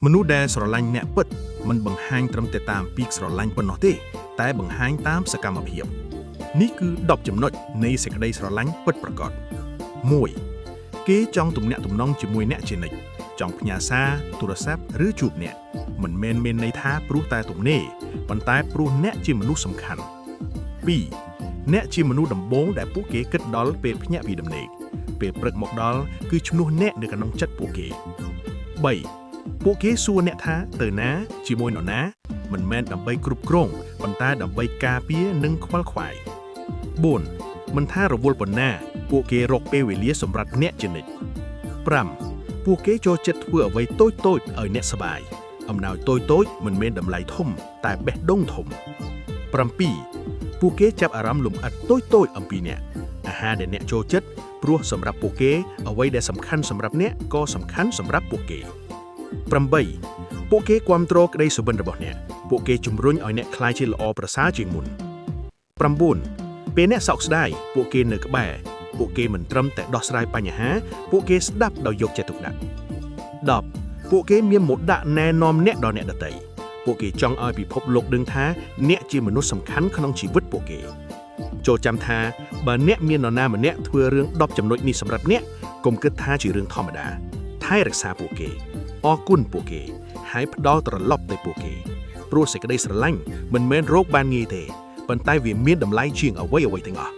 មនុស្សដែលស្រឡាញ់អ្នកពិតមិនបង្ហាញត្រឹមតែតាមពីស្រឡាញ់ប៉ុណ្ណោះទេតែបង្ហាញតាមសកម្មភាពនេះគឺ10ចំណុចនៃសេចក្តីស្រឡាញ់ពិតប្រាកដ 1. គេចង់ទំនាក់ទំនងជាមួយអ្នកជានិច្ចចង់ផ្ញើសារទូរស័ព្ទឬជួបអ្នកមិនមែនមានន័យថាព្រោះតែទំនេរប៉ុន្តែព្រោះអ្នកជាមនុស្សសំខាន់ 2. អ្នកជាមនុស្សដំបូងដែលពួកគេគិតដល់ពេលភ្ញាក់ពីដំណេកពេលព្រឹកមកដល់គឺឈ្មោះអ្នកនៅក្នុងចិត្តពួកគេ 3. ពួកគេសួរអ្នកថាទៅណាជាមួយនរណាមិនមែនដើម្បីគ្រប់គ្រងប៉ុន្តែដើម្បីការពារនិងខ្វល់ខ្វាយ 4. មិនថារវល់ប៉ុណ្ណាពួកគេរកពេលវេលាសម្រាប់អ្នកជានិច្ច 5. ពួកគេចូលចិត្តធ្វើអ្វីតូចៗឲ្យអ្នកសប្បាយអំណោយតូចៗមិនមែនតម្លៃធំតែបេះដូងធំ 7. ពួកគេចាប់អារម្មណ៍លម្អិតតូចៗអំពីអ្នកអាហារដែលអ្នកចូលចិត្តព្រោះសម្រាប់ពួកគេអ្វីដែលសំខាន់សម្រាប់អ្នកក៏សំខាន់សម្រាប់ពួកគេ 8. ពួកគេគាំទ្រក្តីសុបិនរបស់អ្នកពួកគេជំរុញឲ្យអ្នកក្លាយជាល្អប្រសើរជាងមុន 9. ពេលអ្នកសោកស្ដាយពួកគេនៅក្បែរពួកគេមិនត្រឹមតែដោះស្រាយបញ្ហាពួកគេស្ដាប់ដោយយកចិត្តទុកដាក់ 10. ពួកគេមានមោទកណែនាំអ្នកដល់អ្នកដទៃពួកគេចង់ឲ្យពិភពលោកដឹងថាអ្នកជាមនុស្សសំខាន់ក្នុងជីវិតពួកគេចូលចាំថាបើអ្នកមាននរណាម្នាក់ធ្វើរឿង10ចំណុចនេះសម្រាប់អ្នកកុំគិតថាជារឿងធម្មតាថែរក្សាពួកគេអរគុណពួកគេហើយផ្ដល់ត្រឡប់ទៅពួកគេព្រោះសេចក្តីស្រឡាញ់មិនមែនរកបានងាយទេប៉ុន្តែវាមានតម្លៃជាងអ្វីៗទាំងអស់